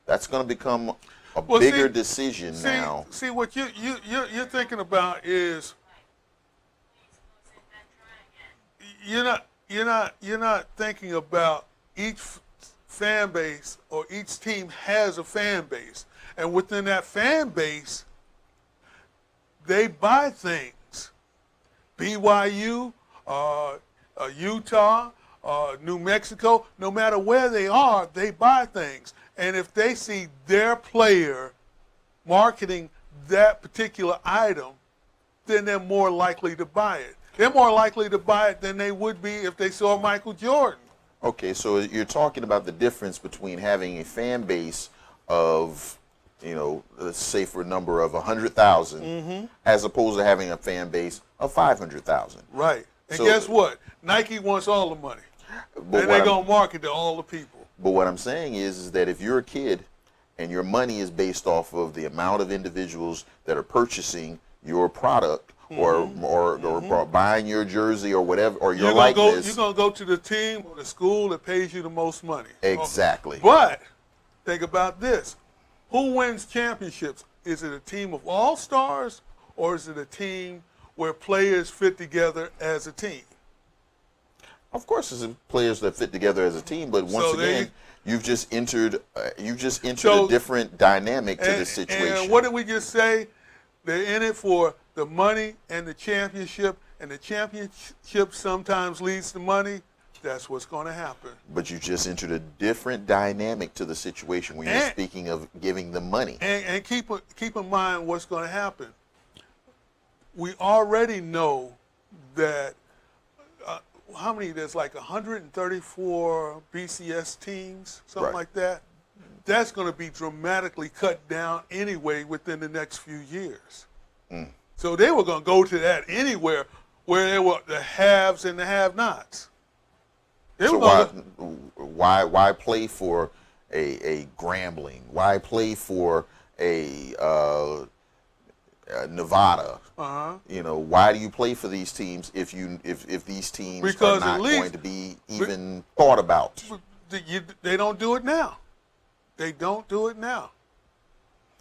That's going to become a bigger decision now. See, what you're thinking about is you're not thinking about each fan base, or each team has a fan base, and within that fan base, they buy things. BYU, Utah, New Mexico, no matter where they are, they buy things. And if they see their player marketing that particular item, then they're more likely to buy it. They're more likely to buy it than they would be if they saw Michael Jordan. Okay, so you're talking about the difference between having a fan base of, let's say for a number of 100,000, as opposed to having a fan base of 500,000. Right. And So- guess what? Nike wants all the money. But And what they're I'm- going to market to all the people. But what I'm saying is that if you're a kid and your money is based off of the amount of individuals that are purchasing your product or buying your jersey or whatever, or your likeness. You're going to go to the team or the school that pays you the most money. Exactly. But think about this. Who wins championships? Is it a team of all-stars or is it a team where players fit together as a team? Of course, it's players that fit together as a team, but once So again, you've just entered a different dynamic to this situation. And what did we just say? They're in it for the money and the championship, and the championship sometimes leads to money. That's what's going to happen. But you just entered a different dynamic to the situation when you're speaking of giving them money. And keep in mind what's going to happen. We already know that how many? There's like 134 BCS teams, something Right. like that. That's going to be dramatically cut down anyway within the next few years. So they were going to go to that anywhere where there were the haves and the have-nots. So why play for a Grambling? Why play for a Nevada? Why do you play for these teams if these teams Because are not at least- going to be even thought about? They don't do it now. They don't do it now.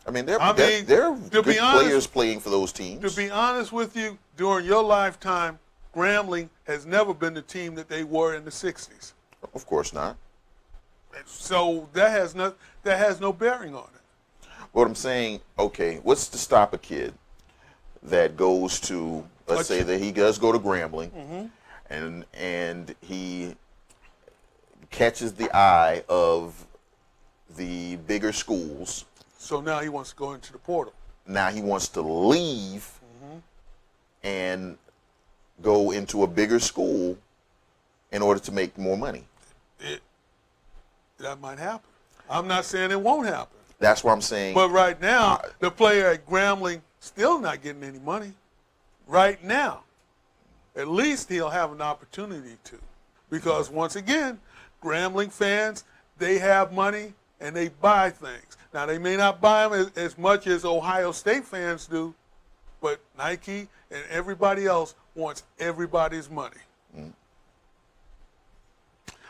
I mean, there I are mean, good to be honest- players playing for those teams. To be honest with you, during your lifetime, Grambling has never been the team that they were in the 60s. Of course not. So that has no bearing on it. What I'm saying, okay, what's to stop a kid that goes to, let's say that he does go to Grambling, and he catches the eye of the bigger schools. So now he wants to go into the portal. Now he wants to leave and go into a bigger school in order to make more money. That might happen. I'm not saying it won't happen. That's what I'm saying. But right now, the player at Grambling still not getting any money. Right now. At least he'll have an opportunity to. Because once again, Grambling fans, they have money and they buy things. Now, they may not buy them as much as Ohio State fans do, but Nike and everybody else wants everybody's money.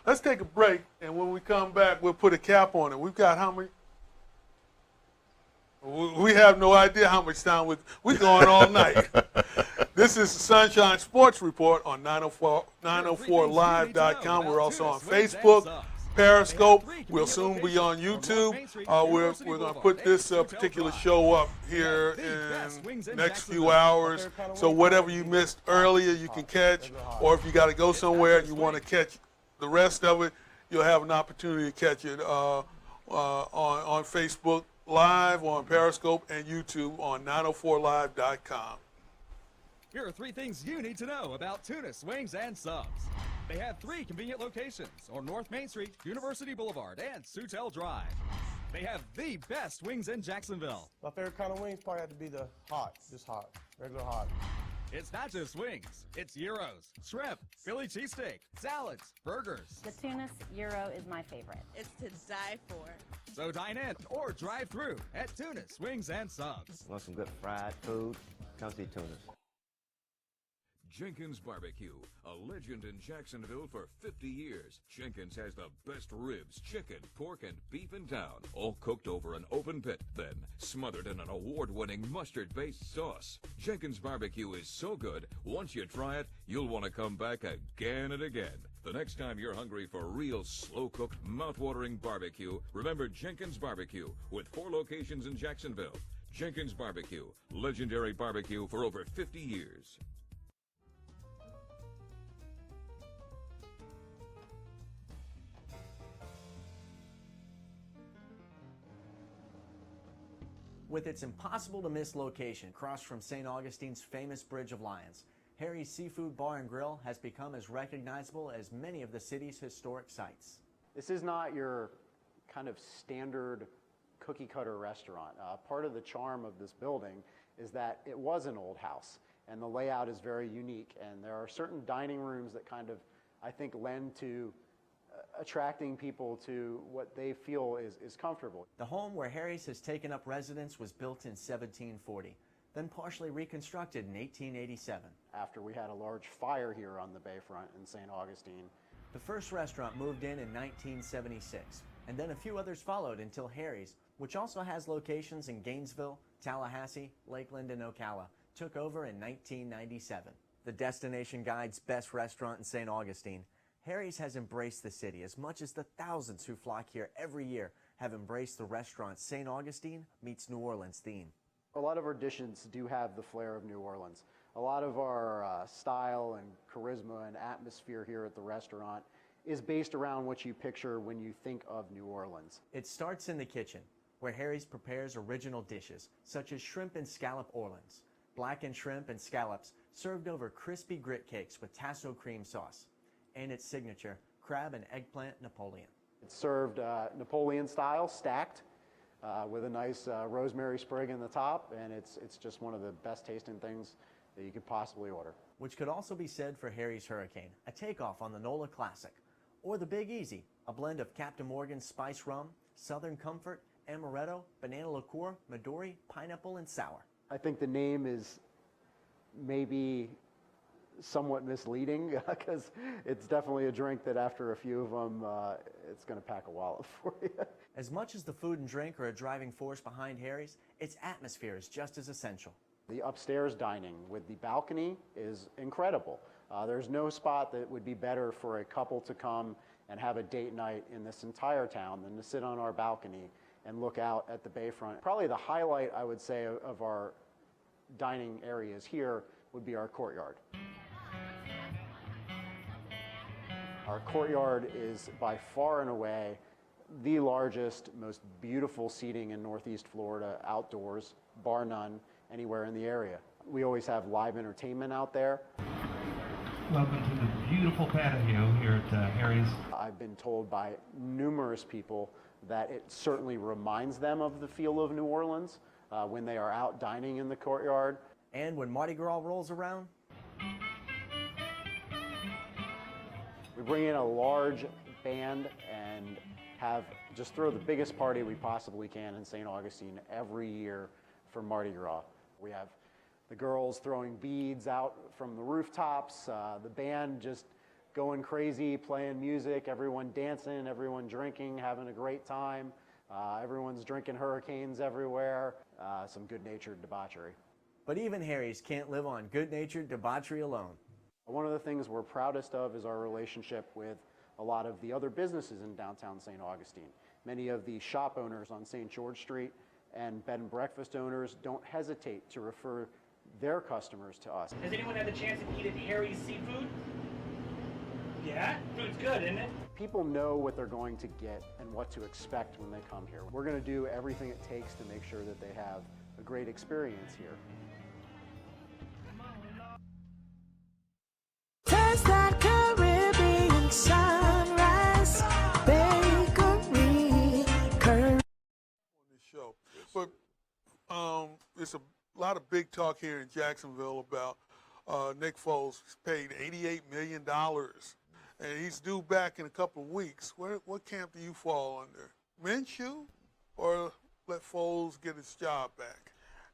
Let's take a break, and when we come back, we'll put a cap on it. We've got how many? We have no idea how much time we're going all night. This is the Sunshine Sports Report on 904live.com. We're also on Facebook, Periscope. We'll soon be on YouTube. We're going to put this particular show up here in the next few hours. So whatever you missed earlier, you can catch. Or if you got to go somewhere and you want to catch the rest of it, you'll have an opportunity to catch it on Facebook Live, on Periscope, and YouTube on 904live.com. Here are 3 things you need to know about Tunis Wings and Subs. They have 3 convenient locations on North Main Street, University Boulevard, and Sutel Drive. They have the best wings in Jacksonville. My favorite kind of wings probably had to be the hot, just hot, regular hot. It's not just wings. It's gyros, shrimp, Philly cheesesteak, salads, burgers. The Tunis Gyro is my favorite. It's to die for. So dine in or drive through at Tunis Wings and Subs. Want some good fried food? Come see Tunis. Jenkins Barbecue, a legend in Jacksonville for 50 years. Jenkins has the best ribs, chicken, pork, and beef in town, all cooked over an open pit, then smothered in an award-winning mustard-based sauce. Jenkins Barbecue is so good, once you try it, you'll want to come back again and again. The next time you're hungry for real slow-cooked, mouth-watering barbecue, remember Jenkins Barbecue, with 4 locations in Jacksonville. Jenkins Barbecue, legendary barbecue for over 50 years. With its impossible-to-miss location across from St. Augustine's famous Bridge of Lions, Harry's Seafood Bar and Grill has become as recognizable as many of the city's historic sites. This is not your kind of standard cookie-cutter restaurant. Part of the charm of this building is that it was an old house, and the layout is very unique, and there are certain dining rooms that kind of, I think, lend to attracting people to what they feel is comfortable. The home where Harry's has taken up residence was built in 1740, then partially reconstructed in 1887. After we had a large fire here on the bayfront in St. Augustine. The first restaurant moved in 1976, and then a few others followed until Harry's, which also has locations in Gainesville, Tallahassee, Lakeland, and Ocala, took over in 1997. The Destination Guide's best restaurant in St. Augustine, Harry's has embraced the city as much as the thousands who flock here every year have embraced the restaurant's St. Augustine meets New Orleans theme. A lot of our dishes do have the flair of New Orleans. A lot of our style and charisma and atmosphere here at the restaurant is based around what you picture when you think of New Orleans. It starts in the kitchen, where Harry's prepares original dishes such as shrimp and scallop Orleans, blackened shrimp and scallops served over crispy grit cakes with tasso cream sauce, and its signature, crab and eggplant Napoleon. It's served Napoleon style, stacked, with a nice rosemary sprig in the top, and it's just one of the best tasting things that you could possibly order. Which could also be said for Harry's Hurricane, a takeoff on the NOLA Classic, or the Big Easy, a blend of Captain Morgan's Spice Rum, Southern Comfort, Amaretto, banana liqueur, Midori, pineapple, and sour. I think the name is maybe somewhat misleading because it's definitely a drink that after a few of them, it's going to pack a wallet for you. As much as the food and drink are a driving force behind Harry's, its atmosphere is just as essential. The upstairs dining with the balcony is incredible. There's no spot that would be better for a couple to come and have a date night in this entire town than to sit on our balcony and look out at the bayfront. Probably the highlight, I would say, of our dining areas here would be our courtyard. Our courtyard is by far and away the largest, most beautiful seating in Northeast Florida, outdoors, bar none, anywhere in the area. We always have live entertainment out there. Welcome to the beautiful patio here at Harry's. I've been told by numerous people that it certainly reminds them of the feel of New Orleans when they are out dining in the courtyard. And when Mardi Gras rolls around, we bring in a large band and just throw the biggest party we possibly can in St. Augustine every year for Mardi Gras. We have the girls throwing beads out from the rooftops, the band just going crazy, playing music, everyone dancing, everyone drinking, having a great time. Everyone's drinking hurricanes everywhere, some good-natured debauchery. But even Harry's can't live on good-natured debauchery alone. One of the things we're proudest of is our relationship with a lot of the other businesses in downtown St. Augustine. Many of the shop owners on St. George Street and bed and breakfast owners don't hesitate to refer their customers to us. Has anyone had the chance to eat at Harry's Seafood? Yeah? Food's good, isn't it? People know what they're going to get and what to expect when they come here. We're going to do everything it takes to make sure that they have a great experience here. Taste that Caribbean sunrise, bakery, on this show. But there's a lot of big talk here in Jacksonville about Nick Foles paid $88 million, and he's due back in a couple of weeks. What camp do you fall under? Minshew, or let Foles get his job back?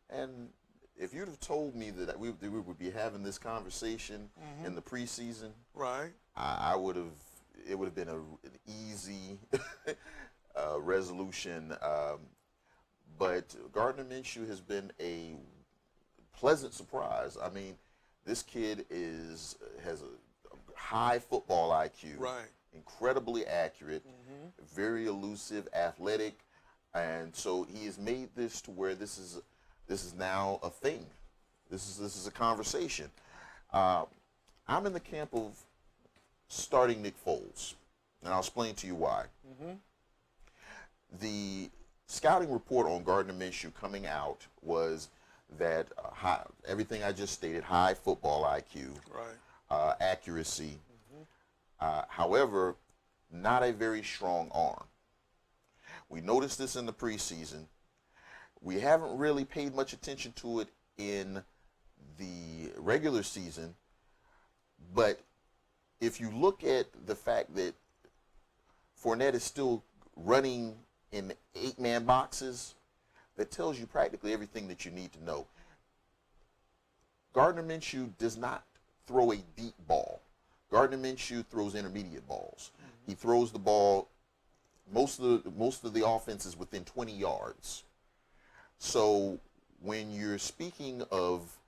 And if you'd have told me that we would be having this conversation in the preseason, right? I would have. It would have been an easy resolution. But Gardner Minshew has been a pleasant surprise. I mean, this kid has a high football IQ, right? Incredibly accurate, very elusive, athletic, and so he has made this to where this is now a thing. This is a conversation. I'm in the camp of starting Nick Foles, and I'll explain to you why. The scouting report on Gardner Minshew coming out was that everything I just stated, high football IQ, right, accuracy, however, not a very strong arm. We noticed this in the preseason. We haven't really paid much attention to it in the regular season, but if you look at the fact that Fournette is still running in 8-man boxes, that tells you practically everything that you need to know. Gardner Minshew does not throw a deep ball. Gardner Minshew throws intermediate balls. He throws the ball, most of the offense is within 20 yards. So when you're speaking of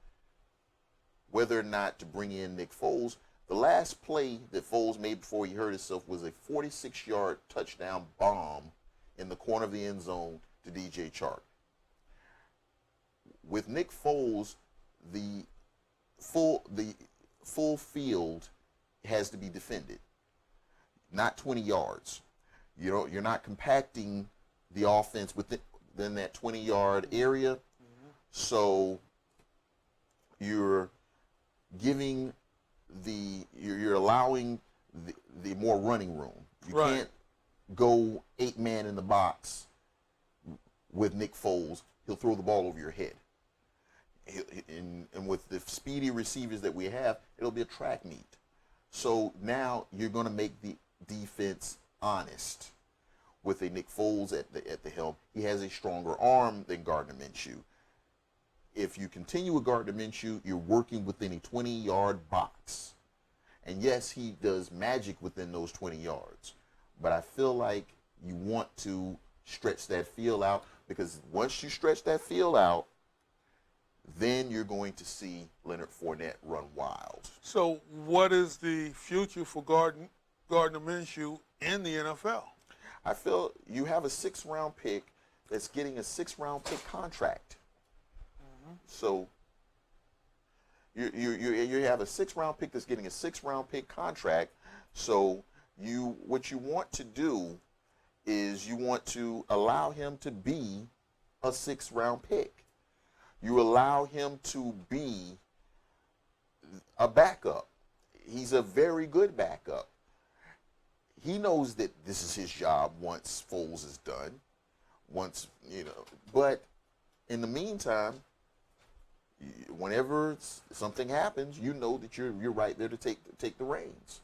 whether or not to bring in Nick Foles, the last play that Foles made before he hurt himself was a 46-yard touchdown bomb in the corner of the end zone to DJ Chark. With Nick Foles, the full field has to be defended, not 20 yards. You're not compacting the offense within that 20-yard area, so you're giving you're allowing the more running room. You right. can't go 8-man in the box with Nick Foles. He'll throw the ball over your head. And with the speedy receivers that we have, it'll be a track meet. So now you're going to make the defense honest with a Nick Foles at the helm. He has a stronger arm than Gardner Minshew. If you continue with Gardner Minshew, you're working within a 20-yard box. And yes, he does magic within those 20 yards. But I feel like you want to stretch that field out, because once you stretch that field out, then you're going to see Leonard Fournette run wild. So what is the future for Gardner Minshew in the NFL? I feel you have a 6th-round pick that's getting a 6th-round pick contract. So you have a 6th-round pick that's getting a 6th-round pick contract. So what you want to do is you want to allow him to be a 6th-round pick. You allow him to be a backup. He's a very good backup. He knows that this is his job once Foles is done. But in the meantime, whenever something happens, you know that you're right there to take the reins.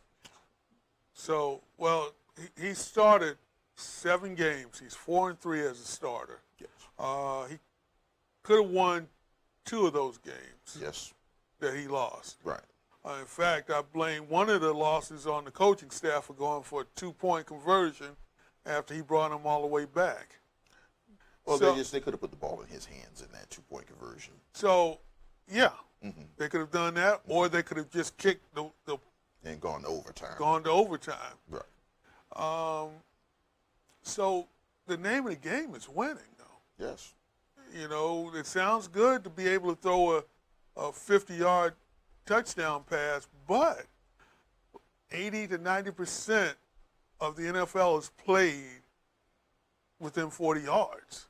So, well, he started 7 games. He's 4-3 as a starter. Yes. He could have won 2 of those games. Yes. That he lost. Right. In fact, I blame one of the losses on the coaching staff for going for a 2-point conversion after he brought him all the way back. Well, so, they could have put the ball in his hands in that 2-point conversion. So, yeah, they could have done that, or they could have just kicked the and gone to overtime. Right. So the name of the game is winning, though. Yes. It sounds good to be able to throw a 50-yard touchdown pass, but 80 to 90% of the NFL is played within 40 yards.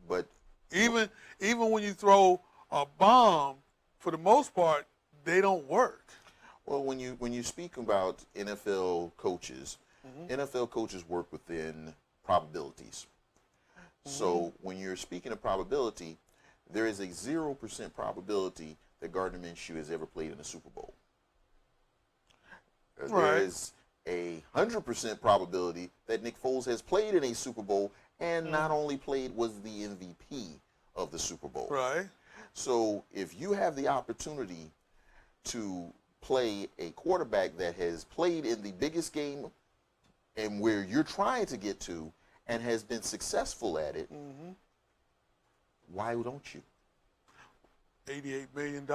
But even when you throw a bomb, for the most part, they don't work. Well, when you speak about NFL coaches, NFL coaches work within probabilities. So when you're speaking of probability, there is a 0% probability that Gardner Minshew has ever played in a Super Bowl. Right. There is a 100% probability that Nick Foles has played in a Super Bowl, and not only played, was the MVP of the Super Bowl. Right. So if you have the opportunity to play a quarterback that has played in the biggest game and where you're trying to get to and has been successful at it, why don't you? $88 million.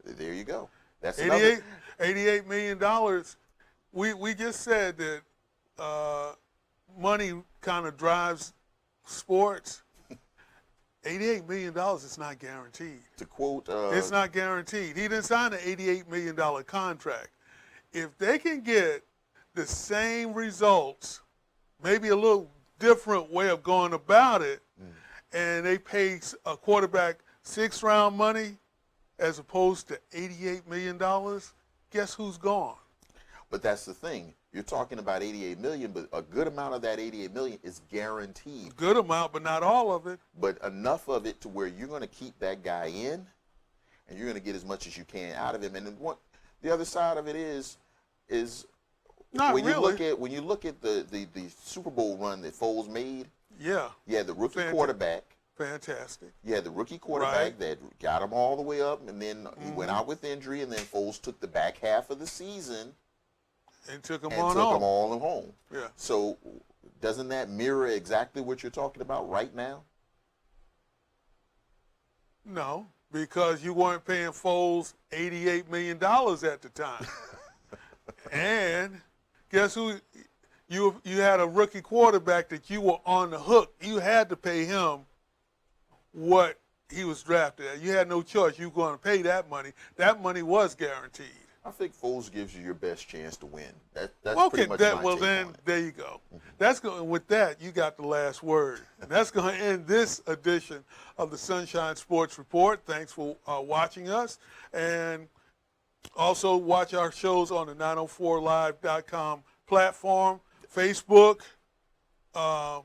There you go. That's $88 million. We just said that money kind of drives sports. $88 million is not guaranteed. To quote... it's not guaranteed. He didn't sign an $88 million contract. If they can get the same results, maybe a little different way of going about it, and they pay a quarterback 6th-round money as opposed to $88 million, guess who's gone? But that's the thing. You're talking about $88 million, but a good amount of that $88 million is guaranteed. Good amount, but not all of it. But enough of it to where you're going to keep that guy in, and you're going to get as much as you can out of him. And then the other side of it is not when really. you look at the Super Bowl run that Foles made. Yeah. You had the rookie quarterback. Fantastic. You had the rookie quarterback that got him all the way up, and then he went out with injury, and then Foles took the back half of the season and took them all home. Yeah. So doesn't that mirror exactly what you're talking about right now? No, because you weren't paying Foles $88 million at the time. And guess who? You had a rookie quarterback that you were on the hook. You had to pay him what he was drafted at. You had no choice. You were going to pay that money. That money was guaranteed. I think Foles gives you your best chance to win. That's okay, pretty much my take then on it. there you go. That's going. With that, you got the last word. And that's going to end this edition of the Sunshine Sports Report. Thanks for watching us, and also watch our shows on the 904live.com platform, Facebook,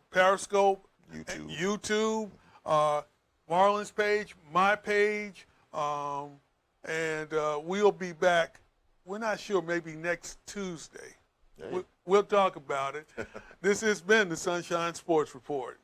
Periscope, YouTube, Marlon's page, my page, and we'll be back. We're not sure, maybe next Tuesday. We'll talk about it. This has been the Sunshine Sports Report.